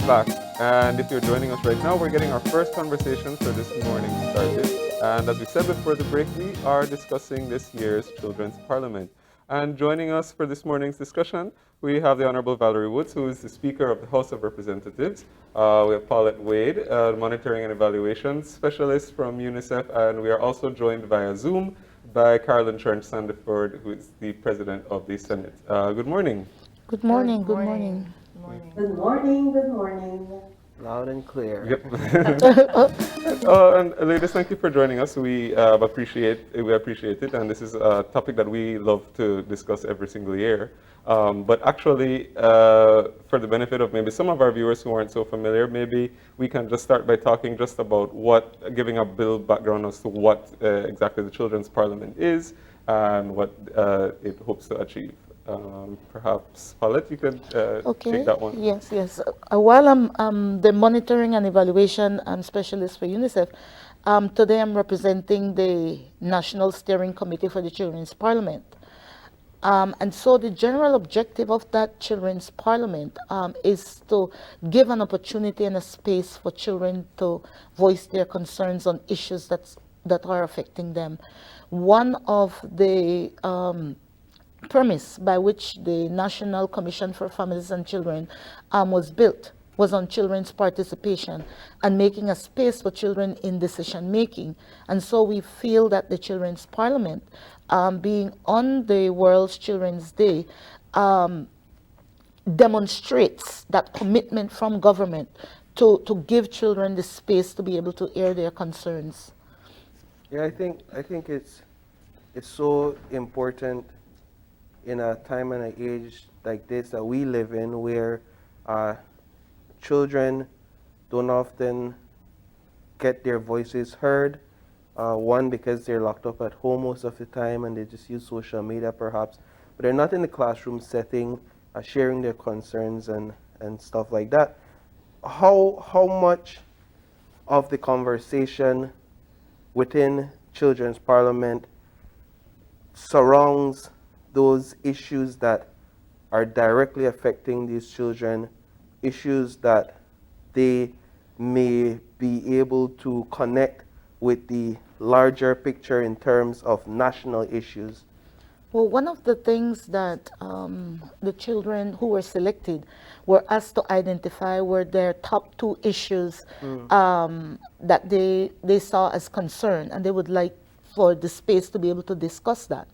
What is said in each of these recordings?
back, and if you're joining us right now, we're getting our first conversation for this morning started. And as we said before the break, we are discussing this year's Children's Parliament. And joining us for this morning's discussion, we have the Honorable Valerie Woods, who is the Speaker of the House of Representatives. We have Paulette Wade, Monitoring and Evaluation Specialist from UNICEF, and we are also joined via Zoom by Carolyn Trench-Sandiford, who is the President of the Senate. Good morning. Good morning, good morning. Good morning, good morning. Loud and clear. Yep. And ladies, thank you for joining us. We appreciate it, and this is a topic that we love to discuss every single year. But actually, for the benefit of maybe some of our viewers who aren't so familiar, maybe we can just start by talking just about giving a bill background as to what exactly the Children's Parliament is and what it hopes to achieve. Perhaps, Paulette, you could take that one. Yes. While I'm the monitoring and evaluation specialist for UNICEF, today I'm representing the National Steering Committee for the Children's Parliament. And so the general objective of that Children's Parliament is to give an opportunity and a space for children to voice their concerns on issues that are affecting them. One of the premise by which the National Commission for Families and Children was built was on children's participation and making a space for children in decision making. And so we feel that the Children's Parliament, being on the World's Children's Day, demonstrates that commitment from government to give children the space to be able to air their concerns. Yeah, I think it's so important in a time and an age like this that we live in, where children don't often get their voices heard. One, because they're locked up at home most of the time and they just use social media perhaps, but they're not in the classroom setting, sharing their concerns and stuff like that. How much of the conversation within Children's Parliament surrounds those issues that are directly affecting these children, issues that they may be able to connect with the larger picture in terms of national issues? Well, one of the things that the children who were selected were asked to identify were their top two issues that they saw as concern, and they would like for the space to be able to discuss that.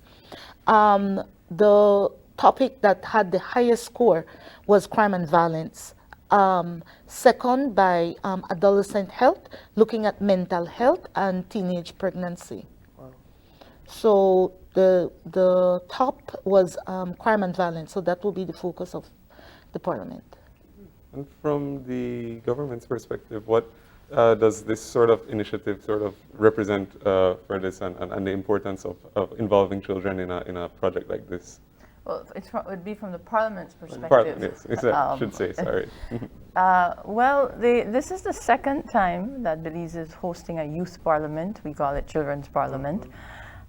The topic that had the highest score was crime and violence. Second by adolescent health, looking at mental health and teenage pregnancy. Wow. So the top was crime and violence, so that will be the focus of the Parliament. And from the government's perspective, what does this sort of initiative sort of represent for this and the importance of involving children in a project like this? Well, it would be from the Parliament's perspective. Parliament, yes, I should say, sorry. Well, this is the second time that Belize is hosting a youth parliament. We call it Children's Parliament.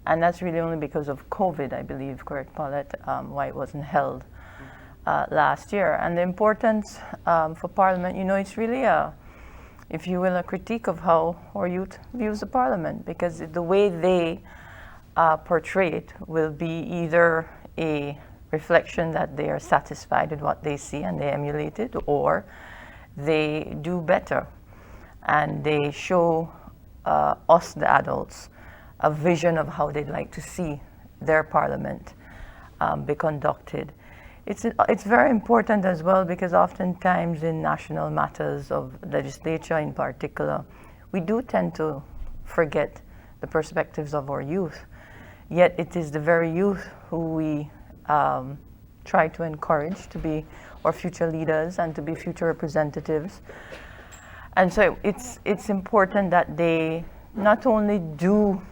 And that's really only because of COVID, I believe, correct, Paulette, why it wasn't held last year. And the importance for Parliament, it's really if you will, a critique of how our youth views the Parliament, because the way they portray it will be either a reflection that they are satisfied with what they see and they emulate it, or they do better and they show us, the adults, a vision of how they'd like to see their Parliament be conducted. It's very important as well, because oftentimes in national matters of legislature in particular, we do tend to forget the perspectives of our youth. Yet it is the very youth who we try to encourage to be our future leaders and to be future representatives. And so it's important that they not only do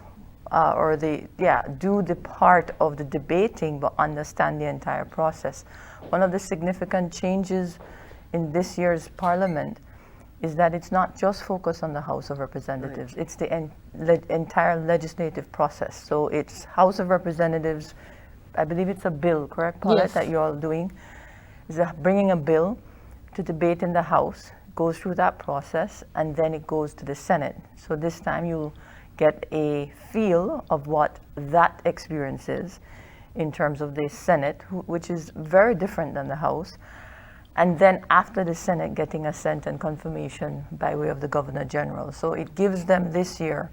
do the part of the debating, but understand the entire process. One of the significant changes in this year's Parliament is that it's not just focused on the House of Representatives, it's the entire legislative process. So it's House of Representatives, I believe it's a bill, correct, Paulette, Yes. that you're all doing? Is bringing a bill to debate in the House, goes through that process, and then it goes to the Senate. So this time you'll get a feel of what that experience is in terms of the Senate, which is very different than the House. And then after the Senate, getting assent and confirmation by way of the Governor General. So it gives them this year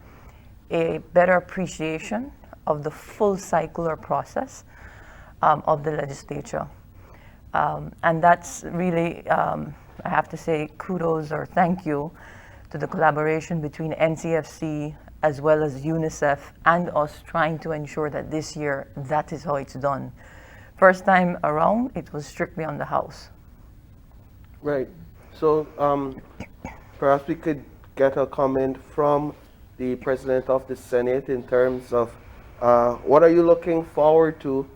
a better appreciation of the full cycle process of the legislature. And that's really, I have to say, kudos or thank you to the collaboration between NCFC as well as UNICEF and us trying to ensure that this year that is how it's done. First time around, it was strictly on the House. Right. So perhaps we could get a comment from the President of the Senate in terms of what are you looking forward to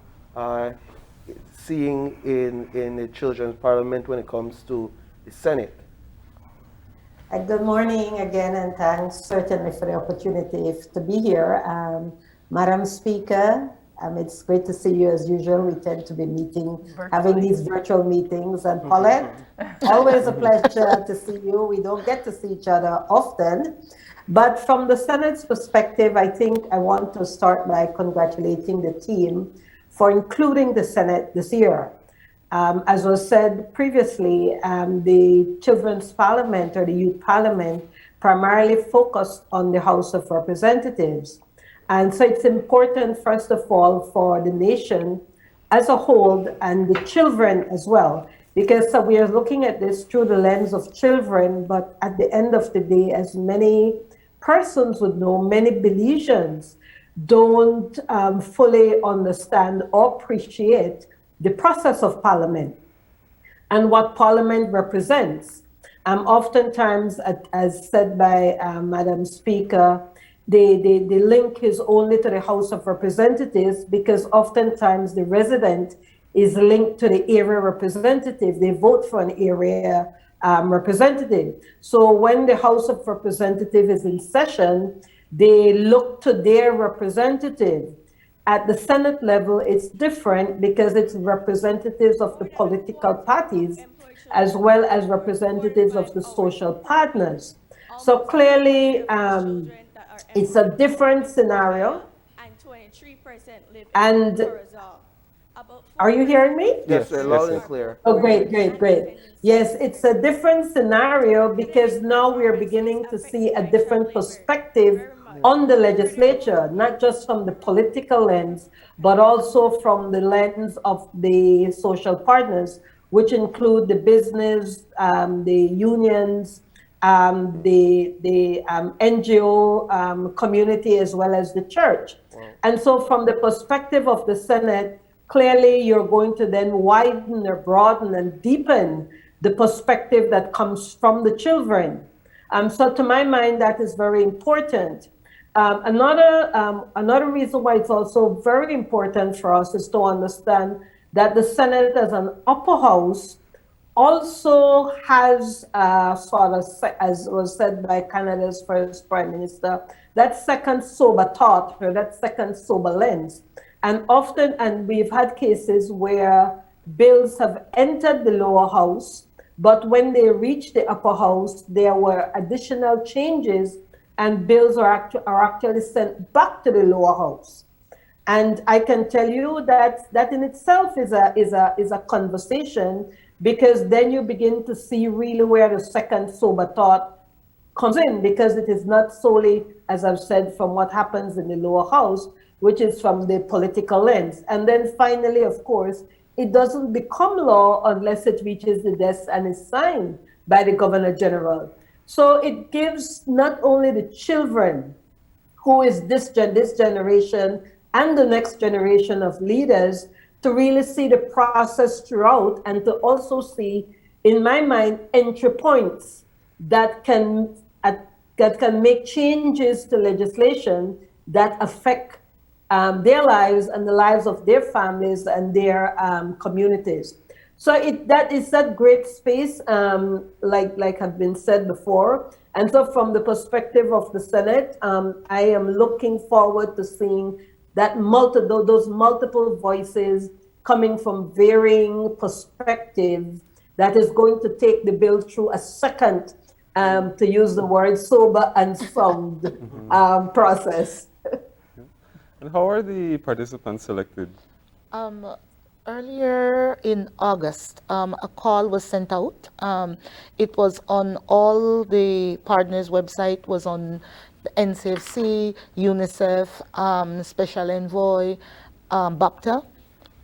seeing in the Children's Parliament when it comes to the Senate? Good morning again, and thanks certainly for the opportunity to be here. Madam Speaker, it's great to see you as usual. We tend to be having these virtual meetings. And Paulette, always a pleasure to see you. We don't get to see each other often. But from the Senate's perspective, I think I want to start by congratulating the team for including the Senate this year. As was said previously, the Children's Parliament or the Youth Parliament primarily focused on the House of Representatives. And so it's important, first of all, for the nation as a whole and the children as well, because we are looking at this through the lens of children, but at the end of the day, as many persons would know, many Belizeans don't fully understand or appreciate the process of Parliament and what Parliament represents. Oftentimes, as said by Madam Speaker, the link is only to the House of Representatives because oftentimes the resident is linked to the area representative. They vote for an area representative. So when the House of Representatives is in session, they look to their representative. At the Senate level, it's different because it's representatives of the political parties as well as representatives of the social partners. So clearly, it's a different scenario. And are you hearing me? Yes, sir, loud and clear. Oh, great, great, great. Yes, it's a different scenario because now we are beginning to see a different perspective on the legislature, not just from the political lens, but also from the lens of the social partners, which include the business, the unions, the NGO community, as well as the church. Wow. And so from the perspective of the Senate, clearly you're going to then widen or broaden and deepen the perspective that comes from the children. So to my mind, that is very important. Another reason why it's also very important for us is to understand that the Senate as an upper house also has sort of, as was said by Canada's first Prime Minister, that second sober thought or that second sober lens. And often, and we've had cases where bills have entered the lower house, but when they reach the upper house, there were additional changes and bills are actually sent back to the lower house. And I can tell you that that in itself is a conversation, because then you begin to see really where the second sober thought comes in, because it is not solely, as I've said, from what happens in the lower house, which is from the political lens. And then finally, of course, it doesn't become law unless it reaches the desk and is signed by the Governor General. So it gives not only the children, who is this generation and the next generation of leaders, to really see the process throughout and to also see, in my mind, entry points that can make changes to legislation that affect their lives and the lives of their families and their communities. So that is that great space, like have been said before. And so from the perspective of the Senate, I am looking forward to seeing that those multiple voices coming from varying perspectives that is going to take the bill through a second, to use the word sober and sound process. And how are the participants selected? Earlier in August, a call was sent out. It was on all the partners' website, was on the NCFC, UNICEF, Special Envoy, BAPTA,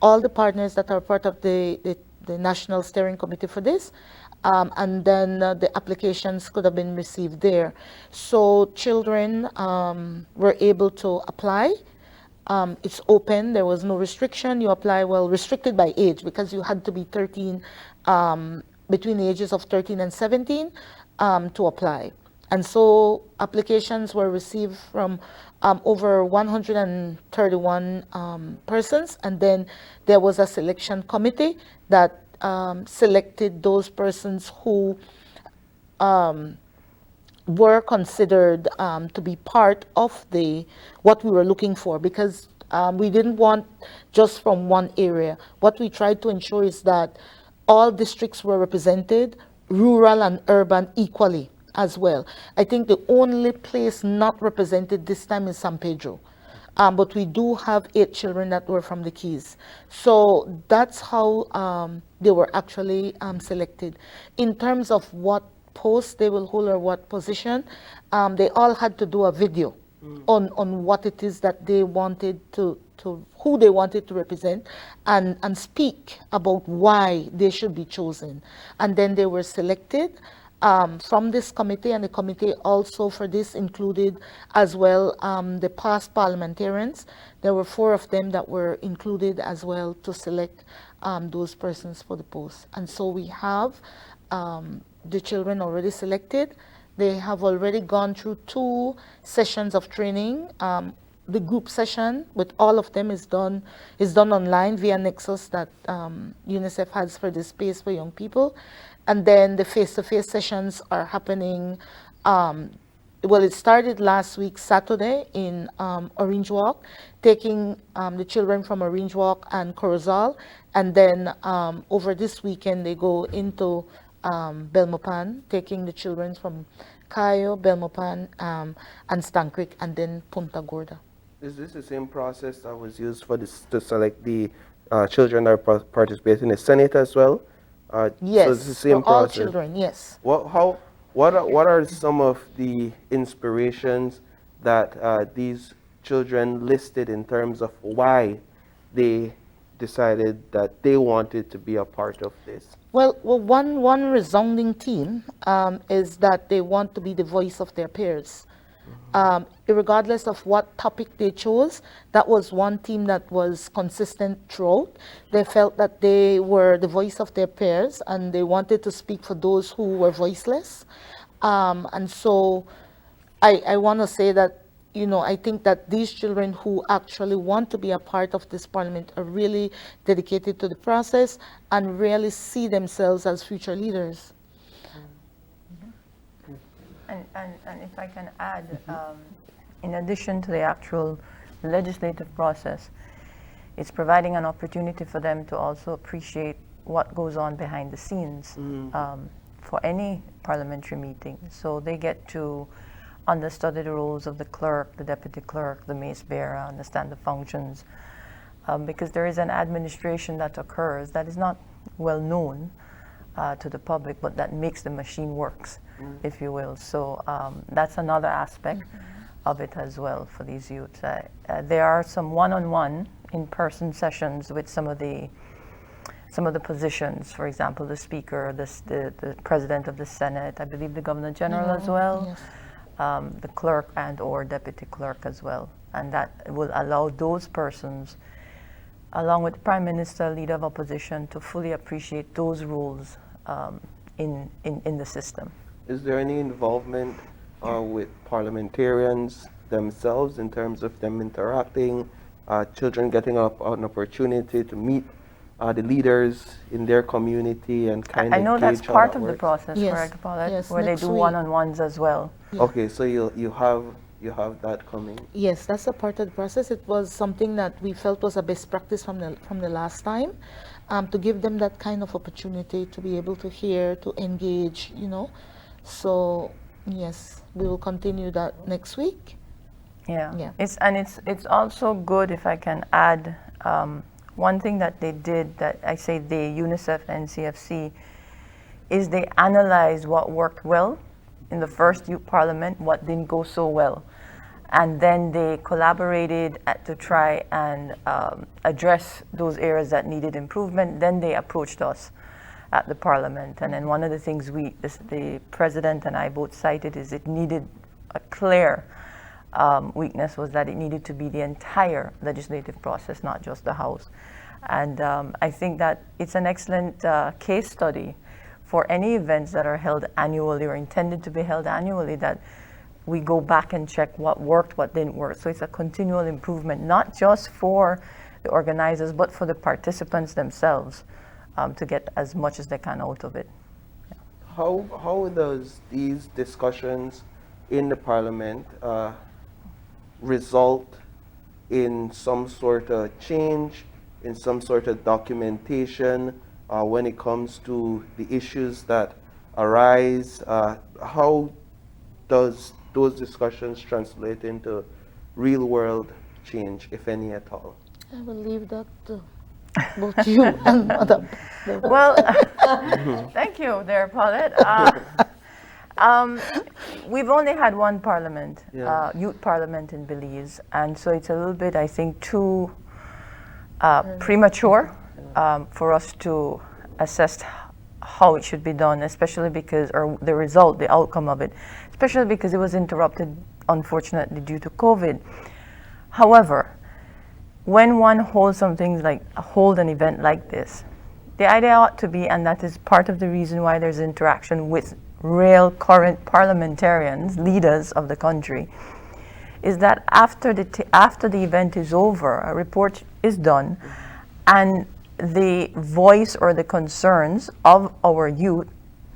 all the partners that are part of the National Steering Committee for this. And then the applications could have been received there. So children were able to apply. It's open, there was no restriction. You apply, well, restricted by age because you had to be 13, between the ages of 13 and 17 to apply. And so applications were received from over 131 persons. And then there was a selection committee that selected those persons who were considered to be part of what we were looking for, because we didn't want just from one area. What we tried to ensure is that all districts were represented, rural and urban equally as well. I think the only place not represented this time is San Pedro. But we do have 8 children that were from the Keys. So that's how they were actually selected. In terms of what post they will hold or what position, they all had to do a video on what it is that they wanted to who they wanted to represent, and speak about why they should be chosen. And then they were selected from this committee, and the committee also for this included as well the past parliamentarians. There were 4 of them that were included as well to select those persons for the post. And so we have the children already selected. They have already gone through 2 sessions of training. The group session with all of them is done online via Nexus that UNICEF has for this space for young people. And then the face-to-face sessions are happening. Well, it started last week, Saturday, in Orange Walk, taking the children from Orange Walk and Corozal. And then over this weekend, they go into Belmopan, taking the children from Cayo, Belmopan, and Stank Creek, and then Punta Gorda. Is this the same process that was used for this to select the children that are participating in the Senate as well? Yes, so it's the same for all process. children, yes. What are some of the inspirations that these children listed in terms of why they decided that they wanted to be a part of this? Well, one resounding theme is that they want to be the voice of their peers. Regardless of what topic they chose, that was one theme that was consistent throughout. They felt that they were the voice of their peers and they wanted to speak for those who were voiceless. And so I want to say that, I think that these children who actually want to be a part of this parliament are really dedicated to the process and really see themselves as future leaders. And if I can add, in addition to the actual legislative process, it's providing an opportunity for them to also appreciate what goes on behind the scenes for any parliamentary meeting. So they get to understudy the roles of the clerk, the deputy clerk, the mace bearer, understand the functions, because there is an administration that occurs that is not well known to the public, but that makes the machine works, if you will. So that's another aspect of it as well for these youths. There are some one-on-one in-person sessions with some of the positions, for example, the Speaker, the President of the Senate, I believe the Governor General as well, yes. The Clerk and or Deputy Clerk as well. And that will allow those persons, along with Prime Minister, Leader of Opposition, to fully appreciate those roles in the system. Is there any involvement with parliamentarians themselves in terms of them interacting, children getting an opportunity to meet the leaders in their community and kind of I know that's part of the process, Yes. correct, Paulette? Yes, Where they next do week. one-on-ones as well. Okay, so you you have that coming? Yes, that's a part of the process. It was something that we felt was a best practice from the last time, to give them that kind of opportunity to be able to hear, to engage, you know. So yes, we will continue that next week. Yeah. Yeah. It's also good, if I can add, one thing that they did, that I say they, UNICEF and CFC, is they analyzed what worked well in the first youth parliament, what didn't go so well. And then they collaborated to try and address those areas that needed improvement. Then they approached us at the parliament. And then one of the things the president and I both cited is it needed a clear weakness was that it needed to be the entire legislative process, not just the House. And I think that it's an excellent case study for any events that are held annually or intended to be held annually, that we go back and check what worked, what didn't work. So it's a continual improvement, not just for the organizers, but for the participants themselves, to get as much as they can out of it. Yeah. How does these discussions in the parliament result in some sort of change, in some sort of documentation when it comes to the issues that arise? How does those discussions translate into real world change, if any at all? I will leave that to both you and Madam. Well, thank you there, Paulette. We've only had one parliament, youth parliament in Belize, and so it's a little bit, I think, too premature for us to assess how it should be done, especially because, or the result, the outcome of it, especially because it was interrupted, unfortunately, due to COVID. However, when one holds something like, hold an event like this, the idea ought to be, and that is part of the reason why there's interaction with real current parliamentarians, leaders of the country, is that after the event is over, a report is done, and the voice or the concerns of our youth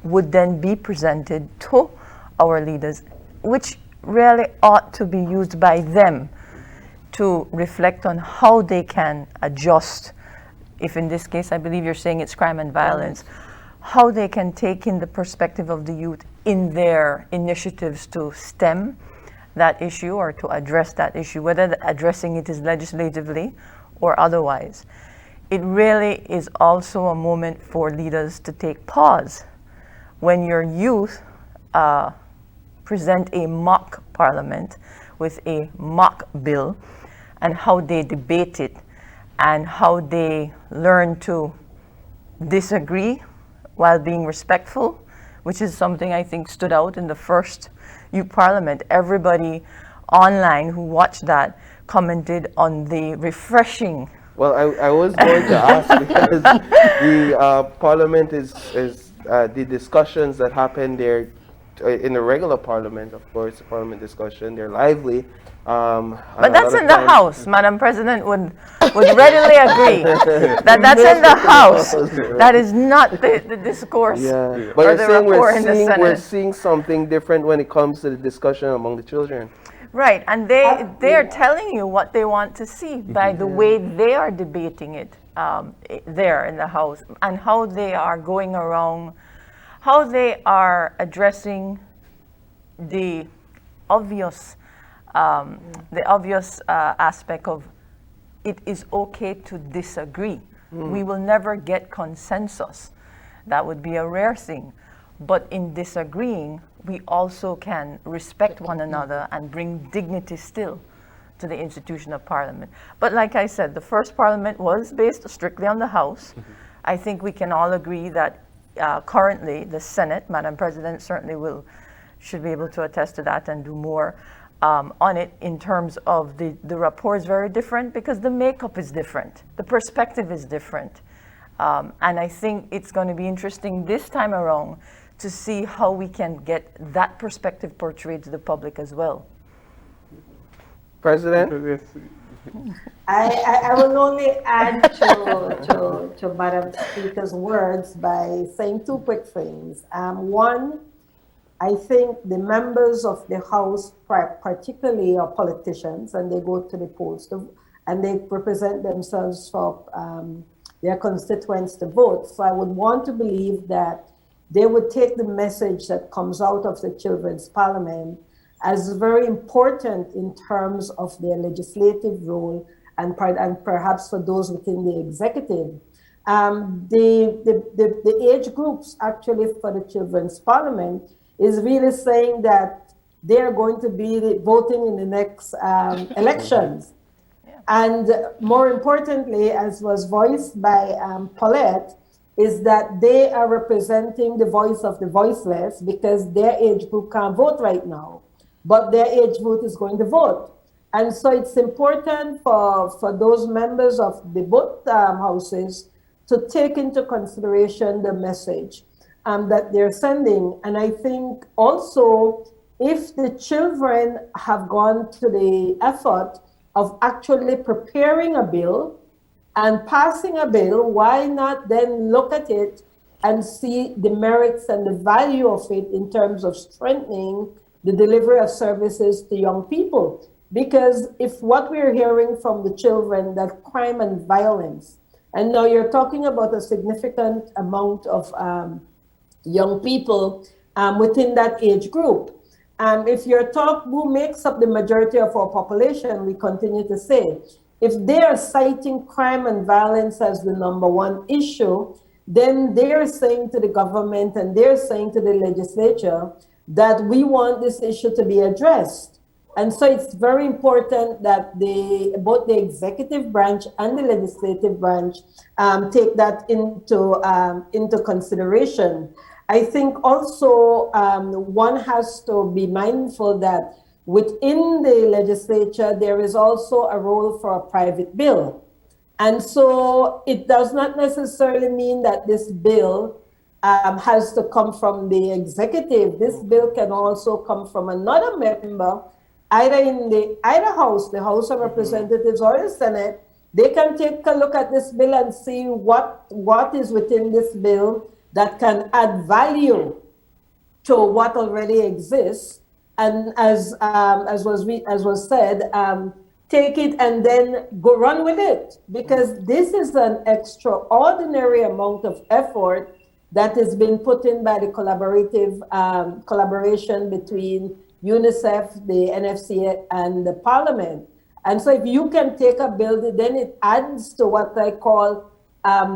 would then be presented to our leaders, which really ought to be used by them to reflect on how they can adjust. If in this case, I believe you're saying it's crime and violence, how they can take in the perspective of the youth in their initiatives to stem that issue or to address that issue, whether addressing it is legislatively or otherwise. It really is also a moment for leaders to take pause when your youth present a mock parliament with a mock bill, and how they debate it and how they learn to disagree while being respectful, which is something I think stood out in the first youth parliament. Everybody online who watched that commented on the refreshing. Well, I was going to ask, because the parliament is the discussions that happen there in the regular parliament, of course, the parliament discussion, they're lively. But that's in the House. Madam President would readily agree that that's in the House. That is not the discourse But or you're the saying rapport in the Senate. we're seeing something different when it comes to the discussion among the children. Right, and they are telling you what they want to see by the way they are debating it there in the House, and how they are going around, how they are addressing the obvious aspect of it is okay to disagree. We will never get consensus. That would be a rare thing. But in disagreeing, we also can respect one another and bring dignity still to the institution of Parliament. But like I said, the first Parliament was based strictly on the House. I think we can all agree that currently the Senate, Madam President certainly should be able to attest to that and do more on it, in terms of the rapport is very different because the makeup is different, the perspective is different. And I think it's going to be interesting this time around to see how we can get that perspective portrayed to the public as well. President? I will only add to Madam Speaker's words by saying two quick things. One, I think the members of the House, particularly are politicians, and they go to the polls and they represent themselves for their constituents to vote. So I would want to believe that they would take the message that comes out of the Children's Parliament as very important in terms of their legislative role and perhaps for those within the executive. The age groups actually for the Children's Parliament is really saying that they're going to be voting in the next elections. Yeah. And more importantly, as was voiced by Paulette, is that they are representing the voice of the voiceless because their age group can't vote right now, but their age group is going to vote. And so it's important for those members of the both houses to take into consideration the message that they're sending. And I think also if the children have gone to the effort of actually preparing a bill and passing a bill, why not then look at it and see the merits and the value of it in terms of strengthening the delivery of services to young people? Because if what we're hearing from the children, that crime and violence, and now you're talking about a significant amount of young people within that age group. If you're who makes up the majority of our population, we continue to say, if they are citing crime and violence as the #1 issue, then they're saying to the government and they're saying to the legislature that we want this issue to be addressed. And so it's very important that both the executive branch and the legislative branch take that into consideration. I think also one has to be mindful that within the legislature, there is also a role for a private bill. And so it does not necessarily mean that this bill has to come from the executive. This bill can also come from another member, either in either house, the House of Representatives or the Senate. They can take a look at this bill and see what is within this bill that can add value to what already exists. And as was said, take it and then go run with it, because this is an extraordinary amount of effort that has been put in by the collaboration between UNICEF, the NFC, and the Parliament. And so if you can take a bill, then it adds to what I call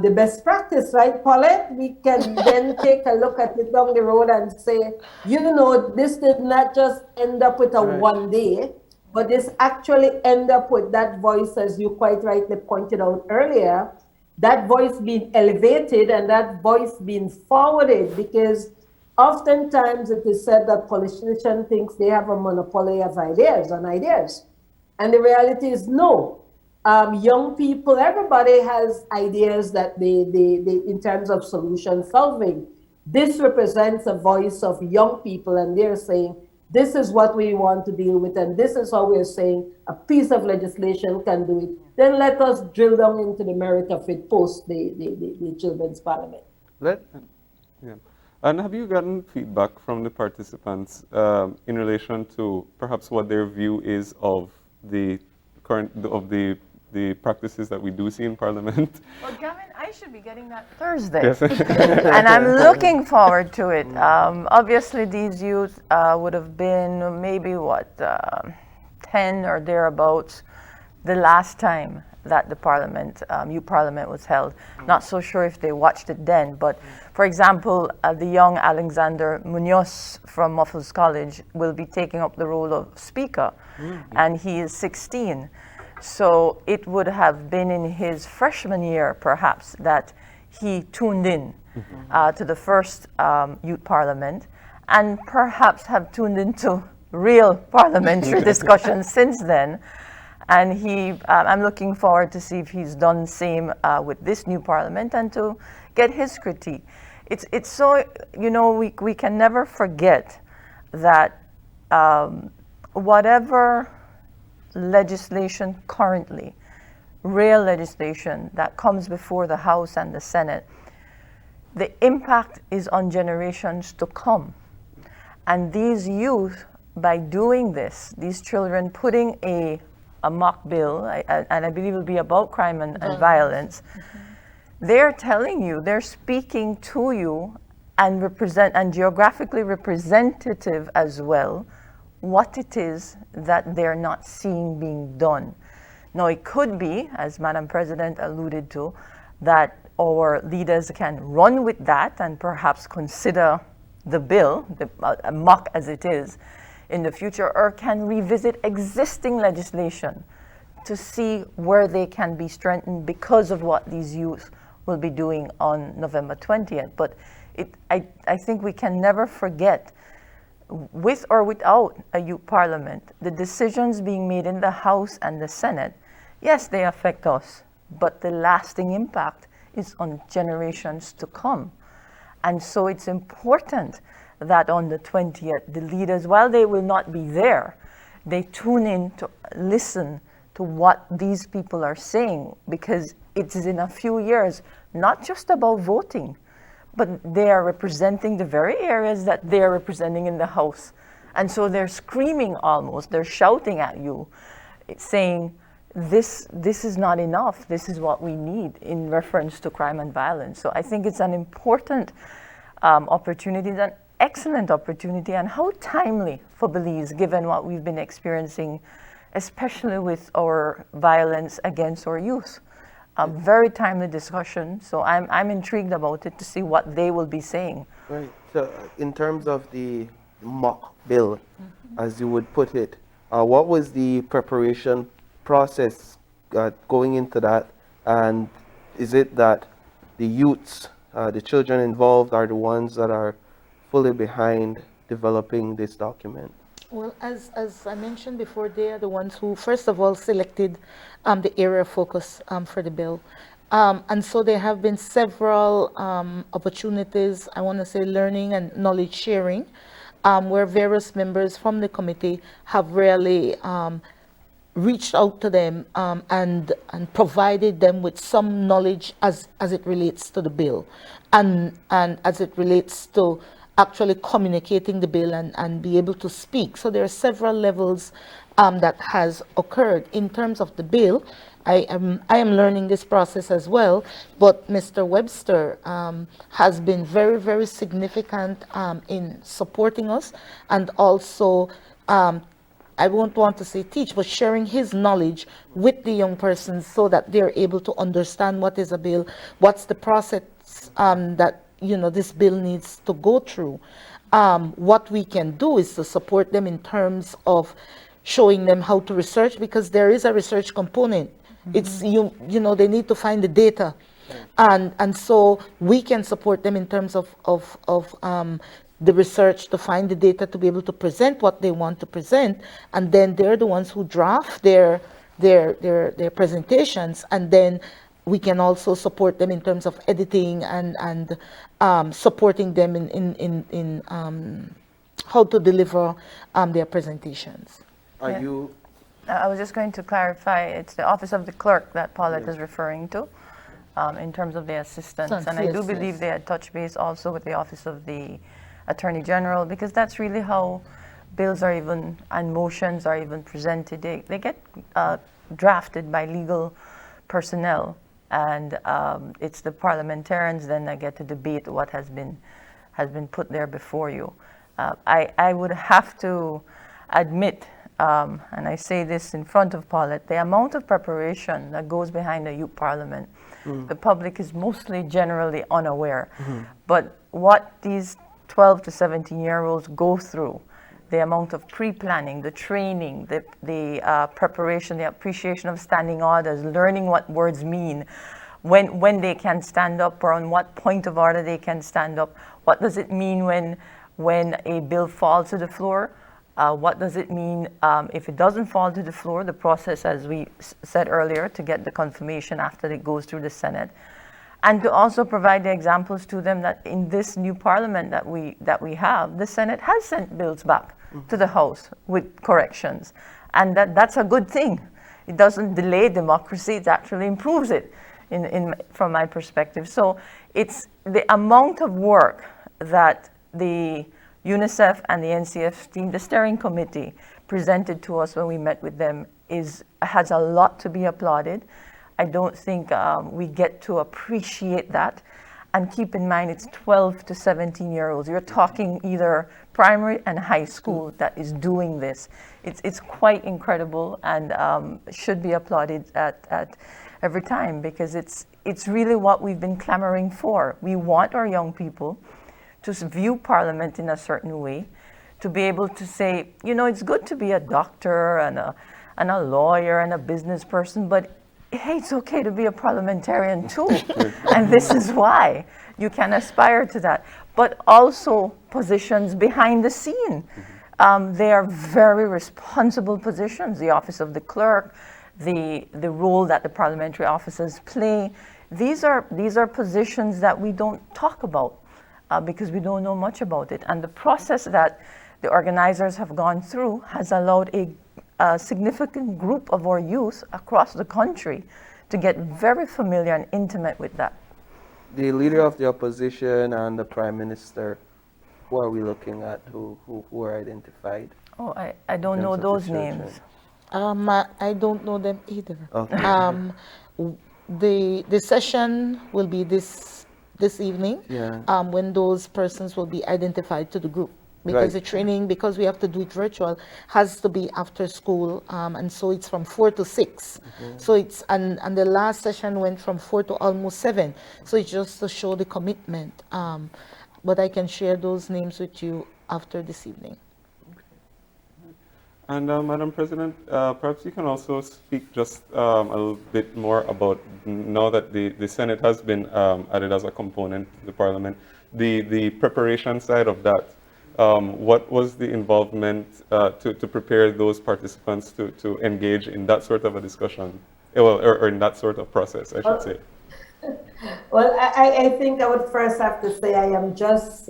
the best practice, right, Paulette? We can then take a look at it down the road and say, this did not just end up with a one day, but this actually end up with that voice, as you quite rightly pointed out earlier, that voice being elevated and that voice being forwarded, because oftentimes it is said that politicians think they have a monopoly of ideas. And the reality is no. Young people, everybody has ideas that they in terms of solution solving. This represents a voice of young people, and they're saying, this is what we want to deal with, and this is how we're saying a piece of legislation can do it. Then let us drill down into the merit of it post the Children's Parliament. Yeah. And have you gotten feedback from the participants in relation to perhaps what their view is of the practices that we do see in Parliament? Well, Gavin, I should be getting that Thursday. Yes. And I'm looking forward to it. Obviously, these youth would have been maybe, 10 or thereabouts the last time that the youth parliament was held. Not so sure if they watched it then, but for example, the young Alexander Munoz from Muffles College will be taking up the role of speaker, and he is 16. So it would have been in his freshman year, perhaps, that he tuned in to the first youth parliament, and perhaps have tuned into real parliamentary discussions since then. And I'm looking forward to see if he's done the same with this new parliament and to get his critique. It's so, we can never forget that whatever legislation currently, real legislation that comes before the House and the Senate, the impact is on generations to come. And these youth, by doing this, these children putting a mock bill, and I believe it will be about crime and violence, they're telling you, they're speaking to you and geographically representative as well, what it is that they're not seeing being done. Now, it could be, as Madam President alluded to, that our leaders can run with that and perhaps consider the bill, the mock as it is, in the future, or can revisit existing legislation to see where they can be strengthened because of what these youth will be doing on November 20th. But I think we can never forget, with or without a youth parliament, the decisions being made in the House and the Senate, yes, they affect us, but the lasting impact is on generations to come. And so it's important that on the 20th, the leaders, while they will not be there, they tune in to listen to what these people are saying, because it is in a few years, not just about voting, but they are representing the very areas that they are representing in the House. And so they're screaming almost, they're shouting at you, saying, this is not enough, this is what we need in reference to crime and violence. So I think it's an important opportunity, it's an excellent opportunity, and how timely for Belize, given what we've been experiencing, especially with our violence against our youth. A very timely discussion, so I'm intrigued about it to see what they will be saying. Right. So, in terms of the mock bill, as you would put it, what was the preparation process going into that? And is it that the youths, the children involved, are the ones that are fully behind developing this document? Well, as I mentioned before, they are the ones who, first of all, selected the area of focus for the bill. And so there have been several opportunities, I want to say learning and knowledge sharing, where various members from the committee have really reached out to them and provided them with some knowledge as it relates to the bill and as it relates to actually communicating the bill and be able to speak. So there are several levels that has occurred in terms of the bill. I am learning this process as well, but Mr. Webster has been very, very significant in supporting us, and also I won't want to say teach, but sharing his knowledge with the young persons so that they're able to understand what is a bill, what's the process that this bill needs to go through. What we can do is to support them in terms of showing them how to research, because there is a research component. It's they need to find the data, and so we can support them in terms of the research to find the data to be able to present what they want to present, and then they're the ones who draft their presentations, and then we can also support them in terms of editing and supporting them in how to deliver their presentations. Are you? I was just going to clarify, it's the Office of the Clerk that Paulette is referring to in terms of the assistants. And I do believe they had touched base also with the Office of the Attorney General, because that's really how bills are even, and motions are even presented. They get drafted by legal personnel, and it's the parliamentarians then that get to debate what has been put there before you. I would have to admit, and I say this in front of Paulette, the amount of preparation that goes behind a youth parliament, the public is mostly generally unaware. But what these 12 to 17-year-olds go through, the amount of pre-planning, the training, the preparation, the appreciation of standing orders, learning what words mean, when they can stand up, or on what point of order they can stand up. What does it mean when a bill falls to the floor? What does it mean if it doesn't fall to the floor? The process, as we said earlier, to get the confirmation after it goes through the Senate. And to also provide the examples to them that in this new parliament that we have, the Senate has sent bills back to the House with corrections. And that's a good thing. It doesn't delay democracy, it actually improves it from my perspective. So it's the amount of work that the UNICEF and the NCF team, the steering committee, presented to us when we met with them has a lot to be applauded. I don't think we get to appreciate that. And keep in mind, it's 12 to 17-year-olds. You're talking either primary and high school that is doing this. It's quite incredible and should be applauded at every time, because it's really what we've been clamoring for. We want our young people to view Parliament in a certain way, to be able to say, you know, it's good to be a doctor and a lawyer and a business person, but hey, it's okay to be a parliamentarian too. And this is why you can aspire to that. But also positions behind the scene. They are very responsible positions. The office of the clerk, the role that the parliamentary officers play. These are positions that we don't talk about because we don't know much about it. And the process that the organizers have gone through has allowed a significant group of our youth across the country to get very familiar and intimate with that. The leader of the opposition and the prime minister, who are we looking at, who are identified? Oh, I don't know those names. I don't know them either. Okay. The session will be this evening, when those persons will be identified to the group. Because the training, because we have to do it virtual, has to be after school, and so it's from 4 to 6. So it's and the last session went from 4 to almost 7. So it's just to show the commitment. But I can share those names with you after this evening. And Madam President, perhaps you can also speak just a little bit more about, now that the Senate has been added as a component to the Parliament, the preparation side of that. What was the involvement to prepare those participants to engage in that sort of a discussion, or in that sort of process, I should say? Well, I think I would first have to say I am just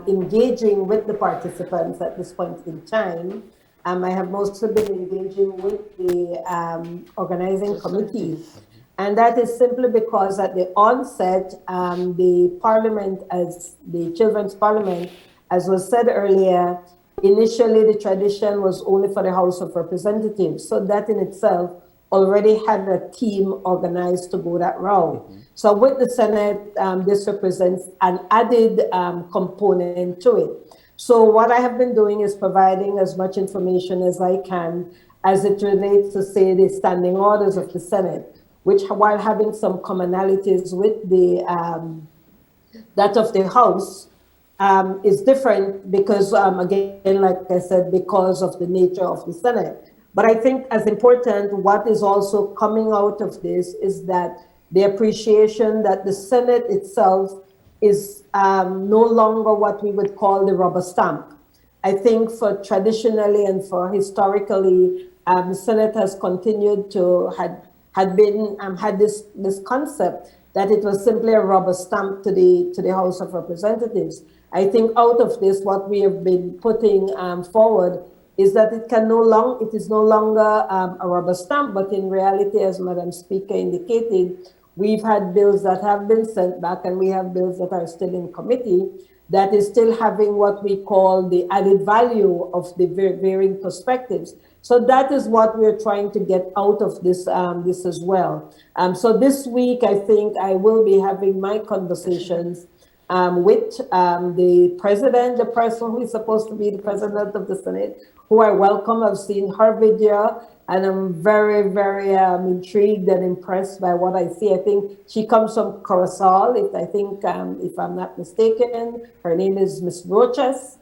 engaging with the participants at this point in time. I have mostly been engaging with the organizing committee. And that is simply because at the onset, the Parliament, as the Children's Parliament, as was said earlier, initially the tradition was only for the House of Representatives. So that in itself already had a team organized to go that route. So with the Senate, this represents an added component to it. So what I have been doing is providing as much information as I can as it relates to, say, the standing orders of the Senate, which, while having some commonalities with the that of the House, is different because, again, like I said, because of the nature of the Senate. But I think as important, what is also coming out of this is that the appreciation that the Senate itself is no longer what we would call the rubber stamp. I think for traditionally and for historically, the Senate has continued to had this concept that it was simply a rubber stamp to the House of Representatives. I think out of this, what we have been putting forward is that it is no longer a rubber stamp, but in reality, as Madam Speaker indicated, we've had bills that have been sent back and we have bills that are still in committee that is still having what we call the added value of the varying perspectives. So that is what we're trying to get out of this, this as well. So this week, I think I will be having my conversations with the president, the person who is supposed to be the president of the Senate, who I welcome. I've seen her video, and I'm very, very intrigued and impressed by what I see. I think she comes from Coruscant, if I'm not mistaken. Her name is Miss Roches.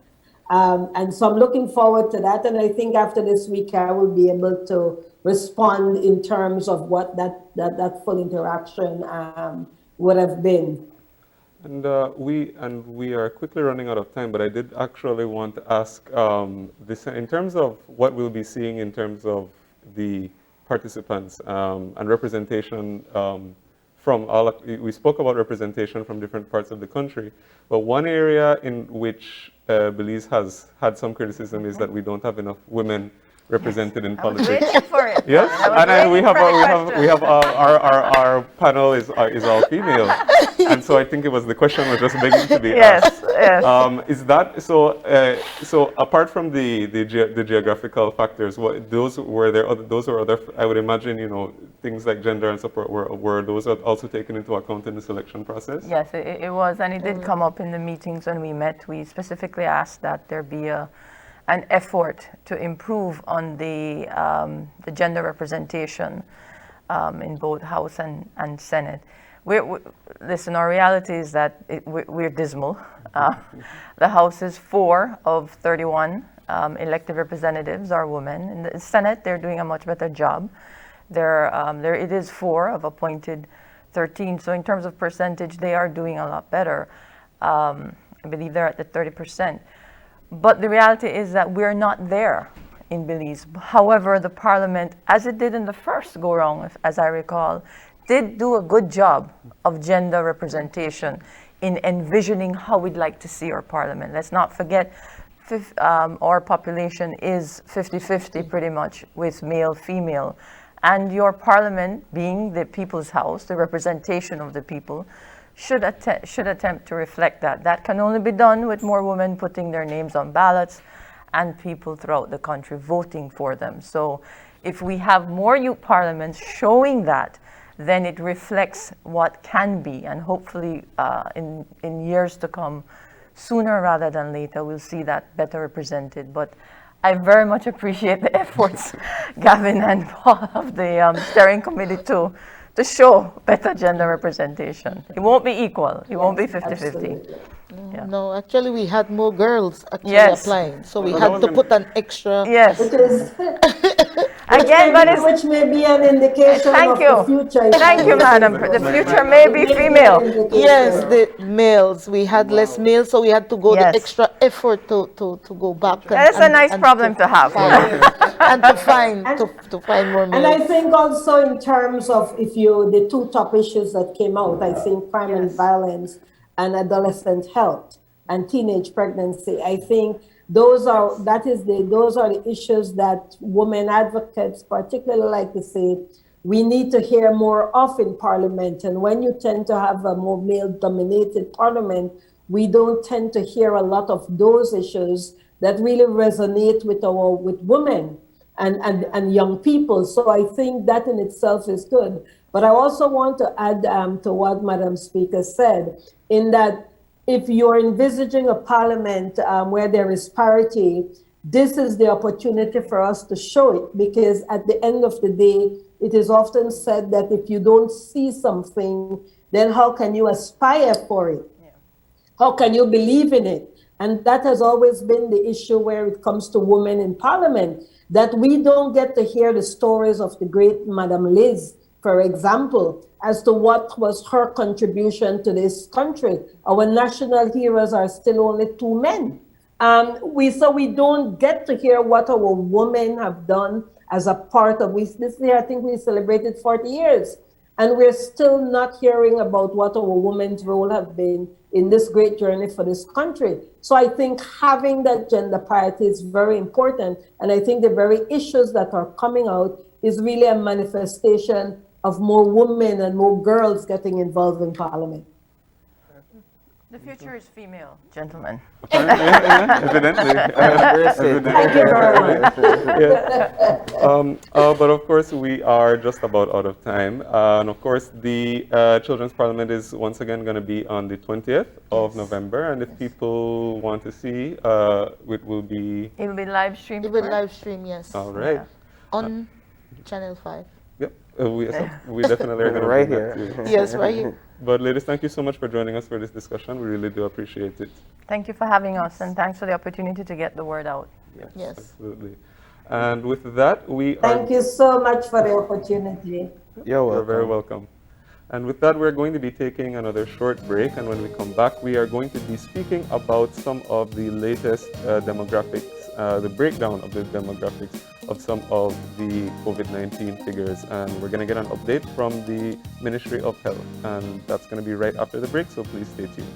And so I'm looking forward to that. And I think after this week, I will be able to respond in terms of what that full interaction would have been. And we are quickly running out of time, but I did actually want to ask this in terms of what we'll be seeing in terms of the participants and representation from all. We spoke about representation from different parts of the country, but one area in which Belize has had some criticism is that we don't have enough women represented in I was politics. waiting for it. Yes, I was and then we waiting have for the we have question. our panel is all female, and so I think it was the question was just begging to be Yes, asked. yes. Is that so? So apart from the geographical factors, what those were there? Those were other. I would imagine things like gender and support were those also taken into account in the selection process. Yes, it was, and it did come up in the meetings when we met. We specifically asked that there be an effort to improve on the gender representation in both House and Senate. Listen, our reality is that we're dismal. The House is 4 of 31 elected representatives are women. In the Senate, they're doing a much better job. It is 4 of appointed 13. So in terms of percentage, they are doing a lot better. I believe they're at the 30%. But the reality is that we're not there in Belize. However, the Parliament, as it did in the first go-round, as I recall, did do a good job of gender representation in envisioning how we'd like to see our Parliament. Let's not forget, our population is 50-50 pretty much with male, female. And your Parliament, being the people's house, the representation of the people, should attempt to reflect that. That can only be done with more women putting their names on ballots and people throughout the country voting for them. So if we have more youth parliaments showing that, then it reflects what can be, and hopefully in years to come, sooner rather than later, we'll see that better represented. But I very much appreciate the efforts, Gavin and Paul of the steering committee to show better gender representation. It won't be equal. It won't be 50-50. Absolutely. Yeah. No, actually, we had more girls actually Yes. applying, so we Well, had that to was put an extra. Yes. Which is Again, but it's which may be an indication Thank of you. the future. Thank you, madam. The future may be female. Yes, the males. We had less males, so we had to go Yes. the extra effort to go back. That's a nice problem to have. And to find more And I males. think also in terms of the 2 top issues that came out, I think primary violence and adolescent health and teenage pregnancy. I think those are the issues that women advocates particularly like to say we need to hear more of in Parliament. And when you tend to have a more male-dominated Parliament, we don't tend to hear a lot of those issues that really resonate with women and young people. So I think that in itself is good. But I also want to add to what Madam Speaker said, in that if you're envisaging a Parliament where there is parity, this is the opportunity for us to show it, because at the end of the day, it is often said that if you don't see something, then how can you aspire for it? Yeah. How can you believe in it? And that has always been the issue where it comes to women in Parliament, that we don't get to hear the stories of the great Madam Liz, for example, as to what was her contribution to this country. Our national heroes are still only 2 men. So we don't get to hear what our women have done as a part of, this year I think we celebrated 40 years, and we're still not hearing about what our women's role have been in this great journey for this country. So I think having that gender parity is very important, and I think the very issues that are coming out is really a manifestation of more women and more girls getting involved in Parliament. The future is female, gentlemen. Evidently. Thank you very much. But of course, we are just about out of time. And of course, the Children's Parliament is once again going to be on the 20th of November. And if people want to see, it will be... It will be live streamed. It will live stream, yes. All right. Yeah. On Channel 5. Yep. We definitely are going to Right bring here. that to you. Yes, right here. But ladies, thank you so much for joining us for this discussion. We really do appreciate it. Thank you for having us, and thanks for the opportunity to get the word out. Yes. Absolutely. And with that, we are... Thank you so much for the opportunity. You're welcome. You're very welcome. And with that, we're going to be taking another short break. And when we come back, we are going to be speaking about some of the latest demographics, the breakdown of the demographics of some of the COVID-19 figures. And we're going to get an update from the Ministry of Health. And that's going to be right after the break, so please stay tuned.